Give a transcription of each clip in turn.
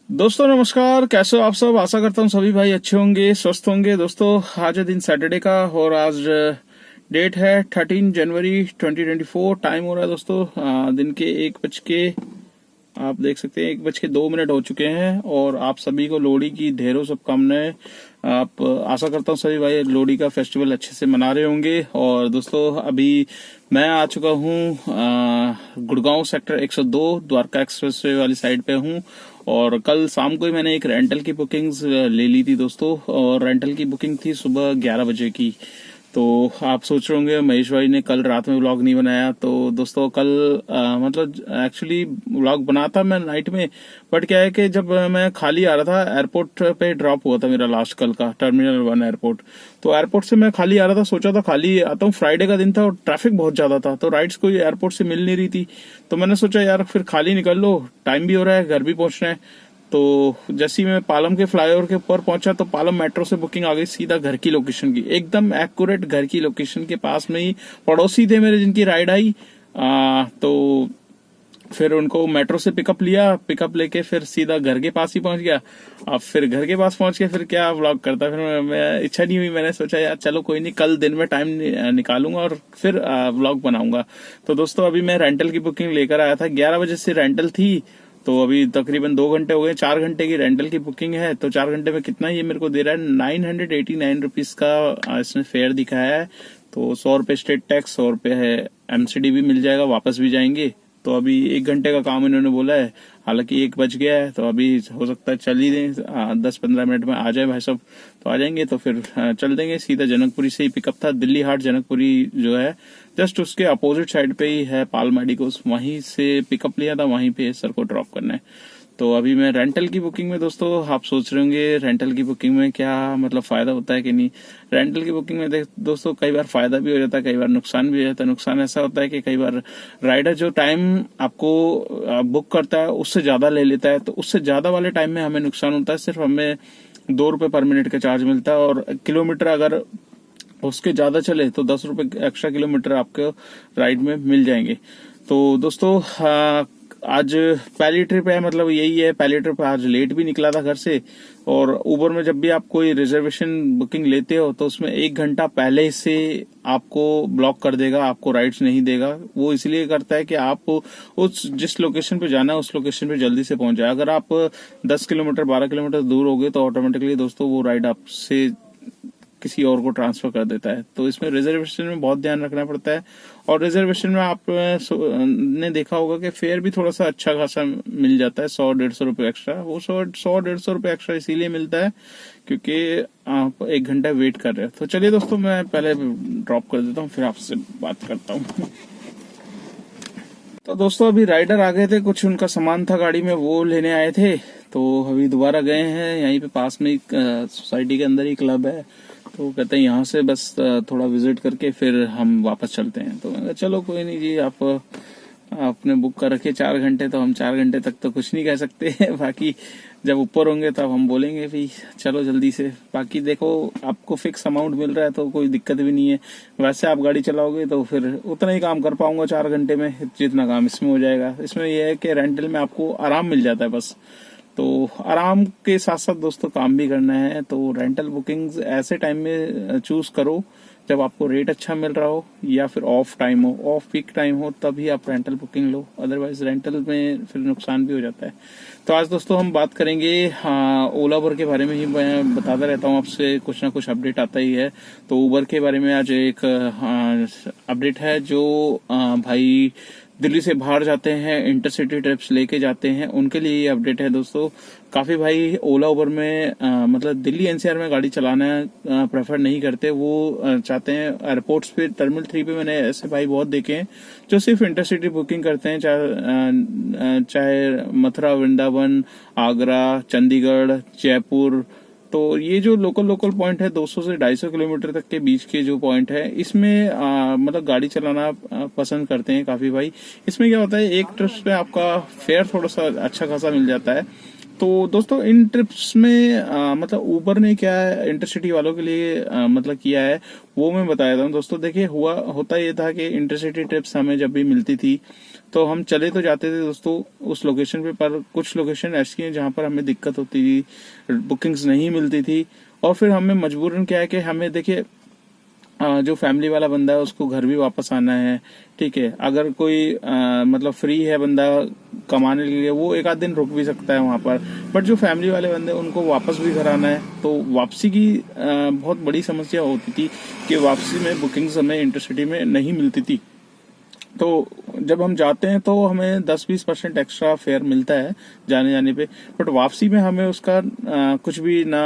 दोस्तों नमस्कार, कैसे हो आप सब। आशा करता हूँ सभी भाई अच्छे होंगे, स्वस्थ होंगे। दोस्तों आज है दिन सैटरडे का और आज डेट है 13 जनवरी 2024। टाइम हो रहा है दोस्तों दिन के 1 बज के, आप देख सकते हैं 1 बज के 2 मिनट हो चुके हैं। और आप सभी को लोहड़ी की ढेरों शुभकामनाएं। आप आशा करता हूँ सभी भाई लोहड़ी का फेस्टिवल अच्छे से मना रहे होंगे। और दोस्तों अभी मैं आ चुका हूँ गुड़गांव सेक्टर 102 द्वारका एक्सप्रेसवे वाली साइड पे हूँ। और कल शाम को ही मैंने एक रेंटल की बुकिंग्स ले ली थी दोस्तों, और रेंटल की बुकिंग थी सुबह 11 बजे की। तो आप सोच रहे होंगे महेश भाई ने कल रात में व्लॉग नहीं बनाया। तो दोस्तों कल मतलब एक्चुअली व्लॉग बना था मैं नाइट में, बट क्या है कि जब मैं खाली आ रहा था एयरपोर्ट पे ड्रॉप हुआ था मेरा लास्ट कल का टर्मिनल 1 एयरपोर्ट। तो एयरपोर्ट से मैं खाली आ रहा था, सोचा था खाली आता हूँ, फ्राइडे का दिन था और ट्रैफिक बहुत ज्यादा था, तो राइड्स कोई एयरपोर्ट से मिल नहीं रही थी। तो मैंने सोचा यार फिर खाली निकल लो, टाइम भी हो रहा है, घर भी पहुंचना है। तो जैसे ही मैं पालम के फ्लाईओवर के ऊपर पहुंचा तो पालम मेट्रो से बुकिंग आ गई सीधा घर की लोकेशन की, एकदम एक्यूरेट घर की लोकेशन के पास में ही पड़ोसी थे मेरे जिनकी राइड आई। तो फिर उनको मेट्रो से पिकअप लिया, पिकअप लेके फिर सीधा घर के पास ही पहुंच गया। अब फिर घर के पास पहुंच के फिर क्या व्लॉग करता, फिर मैं इच्छा नहीं हुई, मैंने सोचा यार चलो कोई नहीं, कल दिन में टाइम निकालूंगा और फिर व्लॉग बनाऊंगा। तो दोस्तों अभी मैं रेंटल की बुकिंग लेकर आया था, 11 बजे से रेंटल थी। तो अभी तकरीबन 2 घंटे हो गए, 4 घंटे की रेंटल की बुकिंग है। तो 4 घंटे में कितना ये मेरे को दे रहा है, 989 रुपीज का इसने फेयर दिखाया है। तो 100 रुपए स्टेट टैक्स, 100 रुपए है एमसीडी भी मिल जाएगा, वापस भी जाएंगे। तो अभी 1 घंटे का काम इन्होंने बोला है, हालांकि 1 बज गया है, तो अभी हो सकता है चल ही दें, 10-15 मिनट में आ जाए भाई साहब। तो आ जाएंगे तो फिर चल देंगे सीधा। जनकपुरी से ही पिकअप था, दिल्ली हाट जनकपुरी जो है जस्ट उसके अपोजिट साइड पे ही है पाल मेडिकोस, वहीं से पिकअप लिया था, वहीं पे सर को ड्रॉप करना है। तो अभी मैं रेंटल की बुकिंग में, दोस्तों आप सोच रहे होंगे रेंटल की बुकिंग में क्या मतलब फायदा होता है कि नहीं। रेंटल की बुकिंग में दोस्तों कई बार फायदा भी हो जाता है, कई बार नुकसान भी हो जाता है। नुकसान ऐसा होता है कि कई बार राइडर जो टाइम आपको बुक करता है उससे ज्यादा ले लेता है, तो उससे ज्यादा वाले टाइम में हमें नुकसान होता है। सिर्फ हमें 2 रुपए पर मिनट का चार्ज मिलता है, और किलोमीटर अगर उसके ज्यादा चले तो 10 रुपए एक्स्ट्रा किलोमीटर आपको राइड में मिल जाएंगे। तो दोस्तों आज पहली ट्रिप है, मतलब यही है पहली ट्रिप। आज लेट भी निकला था घर से। और उबर में जब भी आप कोई रिजर्वेशन बुकिंग लेते हो तो उसमें 1 घंटा पहले से आपको ब्लॉक कर देगा, आपको राइड्स नहीं देगा। वो इसलिए करता है कि आप उस जिस लोकेशन पे जाना है उस लोकेशन पे जल्दी से पहुंच जाए। अगर आप 10 किलोमीटर 12 किलोमीटर दूर हो गए तो ऑटोमेटिकली दोस्तों वो राइड आपसे किसी और को ट्रांसफर कर देता है। तो इसमें रिजर्वेशन में बहुत ध्यान रखना पड़ता है। और रिजर्वेशन में आप ने देखा होगा कि फेयर भी थोड़ा सा अच्छा खासा मिल जाता है, 100-150 रुपए एक्स्ट्रा। वो 100-150 रुपए एक्स्ट्रा इसीलिए मिलता है क्योंकि आप 1 घंटा वेट कर रहे हो। तो चलिए दोस्तों मैं पहले ड्रॉप कर देता हूँ, फिर आपसे बात करता हूँ। तो दोस्तों अभी राइडर आ गए थे, कुछ उनका सामान था गाड़ी में वो लेने आए थे। तो अभी दोबारा गए हैं, यहीं पे पास में सोसाइटी के अंदर ही क्लब है। तो कहते हैं यहाँ से बस थोड़ा विजिट करके फिर हम वापस चलते हैं। तो मैं कहा चलो कोई नहीं जी, आप आपने बुक कर रखे 4 घंटे, तो हम 4 घंटे तक तो कुछ नहीं कह सकते बाकी जब ऊपर होंगे तब हम बोलेंगे भाई चलो जल्दी से। बाकी देखो आपको फिक्स अमाउंट मिल रहा है तो कोई दिक्कत भी नहीं है। वैसे आप गाड़ी चलाओगे तो फिर उतना ही काम कर पाऊंगा 4 घंटे में जितना काम इसमें हो जाएगा। इसमें यह है कि रेंटल में आपको आराम मिल जाता है बस। तो आराम के साथ साथ दोस्तों काम भी करना है। तो रेंटल बुकिंग्स ऐसे टाइम में चूज करो जब आपको रेट अच्छा मिल रहा हो या फिर ऑफ टाइम हो, ऑफ पीक टाइम हो, तभी आप रेंटल बुकिंग लो। अदरवाइज रेंटल में फिर नुकसान भी हो जाता है। तो आज दोस्तों हम बात करेंगे ओला उबर के बारे में ही। मैं बताता रहता हूँ आपसे, कुछ ना कुछ अपडेट आता ही है। तो उबर के बारे में आज एक अपडेट है जो भाई दिल्ली से बाहर जाते हैं, इंटरसिटी ट्रिप्स लेके जाते हैं, उनके लिए ये अपडेट है दोस्तों। काफी भाई ओला उबर में मतलब दिल्ली एनसीआर में गाड़ी चलाना प्रेफर नहीं करते। वो चाहते हैं एयरपोर्ट्स पे, टर्मिनल 3 पे मैंने ऐसे भाई बहुत देखे हैं जो सिर्फ इंटरसिटी बुकिंग करते हैं, चाहे मथुरा, वृंदावन, आगरा, चंडीगढ़, जयपुर। तो ये जो लोकल पॉइंट है 200 से 250 किलोमीटर तक के बीच के जो पॉइंट है, इसमें मतलब गाड़ी चलाना पसंद करते हैं काफी भाई। इसमें क्या होता है, एक ट्रिप पे आपका फेयर थोड़ा सा अच्छा खासा मिल जाता है। तो दोस्तों इन ट्रिप्स में मतलब ऊबर ने क्या इंटरसिटी वालों के लिए मतलब किया है वो मैं बता देता हूँ दोस्तों। देखिए होता ये था कि इंटरसिटी ट्रिप्स हमें जब भी मिलती थी तो हम चले तो जाते थे दोस्तों उस लोकेशन पे, पर कुछ लोकेशन ऐसी हैं जहाँ पर हमें दिक्कत होती थी, बुकिंग्स नहीं मिलती थी और फिर हमें मजबूरन क्या है कि हमें देखिए जो फैमिली वाला बंदा है उसको घर भी वापस आना है, ठीक है। अगर कोई मतलब फ्री है बंदा कमाने के लिए वो एक आध दिन रुक भी सकता है वहां पर, बट जो फैमिली वाले बंदे उनको वापस भी घर आना है तो वापसी की बहुत बड़ी समस्या होती थी कि वापसी में बुकिंग्स हमें इंटरसिटी में नहीं मिलती थी। तो जब हम जाते हैं तो हमें 10-20% एक्स्ट्रा फेयर मिलता है जाने जाने पे, बट वापसी में हमें उसका कुछ भी ना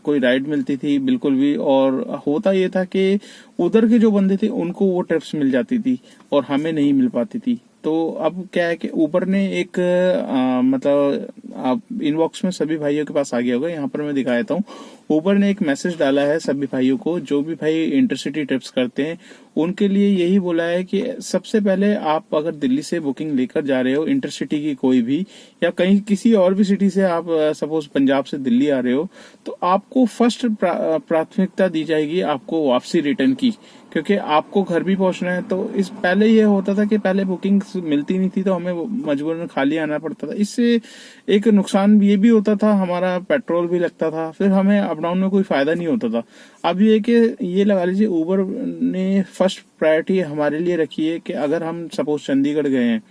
कोई राइड मिलती थी बिल्कुल भी। और होता ये था कि उधर के जो बंदे थे उनको वो ट्रिप्स मिल जाती थी और हमें नहीं मिल पाती थी। तो अब क्या है कि ऊबर ने एक मतलब आप इनबॉक्स में सभी भाइयों के पास आ गया होगा, यहाँ पर मैं दिखा देता हूँ। ऊबर ने एक मैसेज डाला है सभी भाइयों को, जो भी भाई इंटरसिटी ट्रिप्स करते हैं उनके लिए यही बोला है कि सबसे पहले आप अगर दिल्ली से बुकिंग लेकर जा रहे हो इंटरसिटी की कोई भी, या कहीं किसी और भी सिटी से आप सपोज पंजाब से दिल्ली आ रहे हो, तो आपको फर्स्ट प्राथमिकता दी जाएगी आपको वापसी रिटर्न की, क्योंकि आपको घर भी पहुंचना है। तो इस पहले ये होता था कि पहले बुकिंग मिलती नहीं थी तो हमें मजबूरन खाली आना पड़ता था। इससे एक नुकसान ये भी होता था, हमारा पेट्रोल भी लगता था, फिर हमें अप डाउन में कोई फायदा नहीं होता था। अब ये कि ये लगा लीजिए ऊबर ने फर्स्ट प्रायोरिटी हमारे लिए रखी है कि अगर हम सपोज चंडीगढ़ गए हैं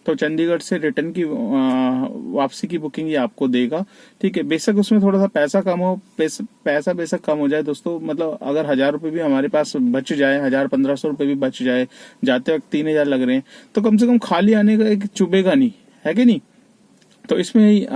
तो चंडीगढ़ से रिटर्न की वापसी की बुकिंग ये आपको देगा, ठीक है। बेशक उसमें थोड़ा सा पैसा कम हो, पैसा बेशक कम हो जाए दोस्तों, मतलब अगर 1,000 रुपए भी हमारे पास बच जाए, 1,000-1,500 रुपए भी बच जाए, जाते वक्त 3,000 लग रहे हैं तो कम से कम खाली आने का एक चुभेगा नहीं, है कि नहीं। तो इसमें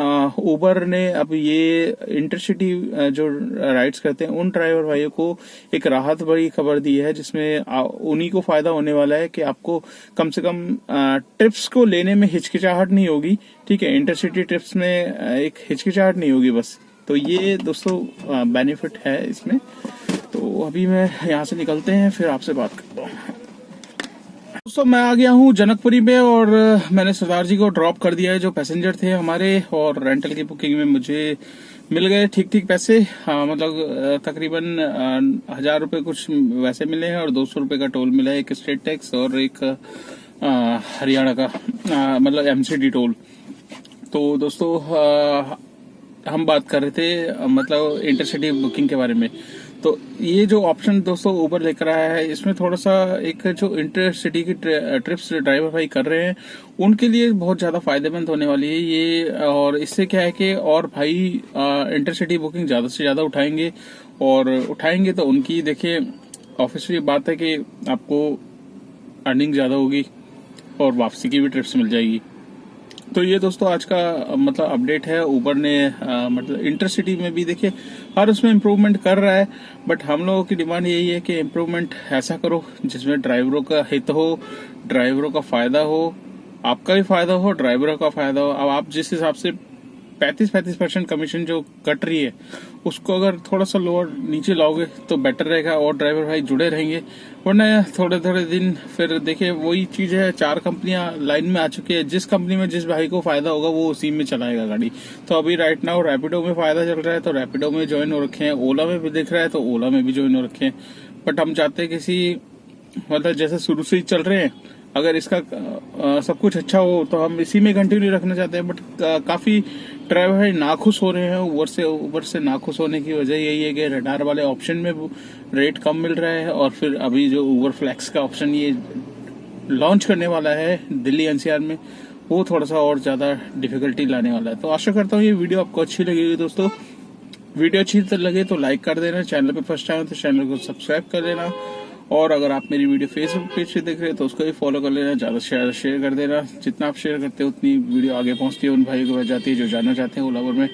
उबर ने अब ये इंटरसिटी जो राइड्स करते हैं उन ड्राइवर भाइयों को एक राहत भरी खबर दी है, जिसमें उन्हीं को फायदा होने वाला है कि आपको कम से कम ट्रिप्स को लेने में हिचकिचाहट नहीं होगी, ठीक है। इंटरसिटी ट्रिप्स में एक हिचकिचाहट नहीं होगी बस। तो ये दोस्तों बेनिफिट है इसमें। तो अभी मैं यहाँ से निकलते हैं, फिर आपसे बात करता हूँ। दोस्तों मैं आ गया हूँ जनकपुरी में और मैंने सरदार जी को ड्रॉप कर दिया है जो पैसेंजर थे हमारे, और रेंटल की बुकिंग में मुझे मिल गए ठीक ठीक पैसे। हाँ मतलब तकरीबन 1,000 रुपए कुछ वैसे मिले हैं और 200 रुपए का टोल मिला है, एक स्टेट टैक्स और एक हरियाणा का मतलब एमसीडी टोल। तो दोस्तों हम बात कर रहे थे मतलब इंटरसिटी बुकिंग के बारे में। तो ये जो ऑप्शन दोस्तों ऊबर लेकर आया है इसमें थोड़ा सा एक जो इंटरसिटी की ट्रिप्स ड्राइवर भाई कर रहे हैं उनके लिए बहुत ज्यादा फायदेमंद होने वाली है ये। और इससे क्या है कि और भाई इंटरसिटी बुकिंग ज्यादा से ज्यादा उठाएंगे, और उठाएंगे तो उनकी देखिए ऑब्वियसली बात है कि आपको अर्निंग ज्यादा होगी और वापसी की भी ट्रिप्स मिल जाएगी। तो ये दोस्तों आज का मतलब अपडेट है। ऊबर ने मतलब इंटरसिटी में भी देखिए हर उसमें इम्प्रूवमेंट कर रहा है, बट हम लोगों की डिमांड यही है कि इम्प्रूवमेंट ऐसा करो जिसमें ड्राइवरों का हित हो, ड्राइवरों का फायदा हो, आपका भी फायदा हो, ड्राइवरों का फायदा हो। अब आप जिस हिसाब से 35% कमीशन जो कट रही है उसको अगर थोड़ा सा लोअर नीचे लाओगे तो बेटर रहेगा और ड्राइवर भाई जुड़े रहेंगे। वरना थोड़े थोड़े दिन फिर देखिए वही चीज है, 4 कंपनियां लाइन में आ चुकी है, जिस कंपनी में जिस भाई को फायदा होगा वो उसी में चलाएगा गाड़ी। तो अभी राइट नाउ रैपिडो में फायदा चल रहा है तो रैपिडो में ज्वाइन हो रखे हैं, ओला में भी दिख रहा है तो ओला में भी ज्वाइन हो रखे हैं। बट हम चाहते हैं किसी मतलब जैसे शुरू से ही चल रहे हैं, अगर इसका सब कुछ अच्छा हो तो हम इसी में कंटिन्यू रखना चाहते हैं। बट काफी ड्राइवर भाई नाखुश हो रहे हैं ऊबर से नाखुश होने की वजह यही है कि रडार वाले ऑप्शन में रेट कम मिल रहा है, और फिर अभी जो ऊबर फ्लैक्स का ऑप्शन ये लॉन्च करने वाला है दिल्ली एनसीआर में वो थोड़ा सा और ज्यादा डिफिकल्टी लाने वाला है। तो आशा करता हूँ ये वीडियो आपको अच्छी लगेगी दोस्तों। वीडियो अच्छी लगे तो लाइक कर देना, चैनल पे फर्स्ट टाइम तो चैनल को सब्सक्राइब कर लेना, और अगर आप मेरी वीडियो फेसबुक पेज से देख रहे हैं तो उसको भी फॉलो कर लेना, ज्यादा से ज्यादा शेयर कर देना। जितना आप शेयर करते हैं उतनी वीडियो आगे पहुंचती है, उन भाइयों को बच जाती है जो जानना चाहते हैं ओला उबर में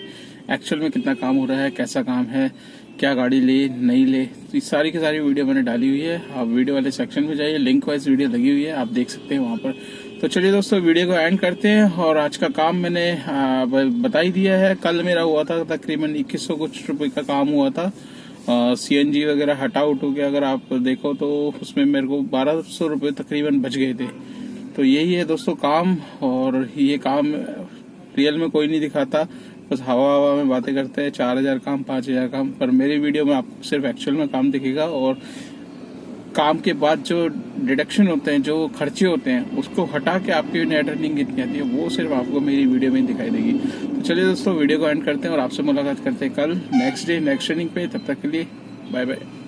एक्चुअल में कितना काम हो रहा है, कैसा काम है, क्या गाड़ी ले नहीं ले। तो इस सारी की सारी वीडियो मैंने डाली हुई है, आप वीडियो वाले सेक्शन में जाइए, लिंक वाइज वीडियो लगी हुई है, आप देख सकते हैं वहां पर। तो चलिए दोस्तों वीडियो को एंड करते हैं, और आज का काम मैंने बता ही दिया है। कल मेरा हुआ था तकरीबन 2100 कुछ रुपए का काम हुआ था, सीएनजी वगैरह हटा उठू के अगर आप देखो तो उसमें मेरे को 1200 रुपए तकरीबन बच गए थे। तो यही है दोस्तों काम, और ये काम रियल में कोई नहीं दिखाता, बस हवा हवा में बातें करते हैं, 4,000 काम 5,000 काम। पर मेरी वीडियो में आपको सिर्फ एक्चुअल में काम दिखेगा, और काम के बाद जो डिडक्शन होते हैं, जो खर्चे होते हैं, उसको हटा के आपकी नेट अर्निंग कितनी आती है वो सिर्फ आपको मेरी वीडियो में दिखाई देगी। तो चलिए दोस्तों, वीडियो को एंड करते हैं और आपसे मुलाकात करते हैं कल नेक्स्ट डे नेक्स्ट ट्रेनिंग पे। तब तक के लिए बाय बाय।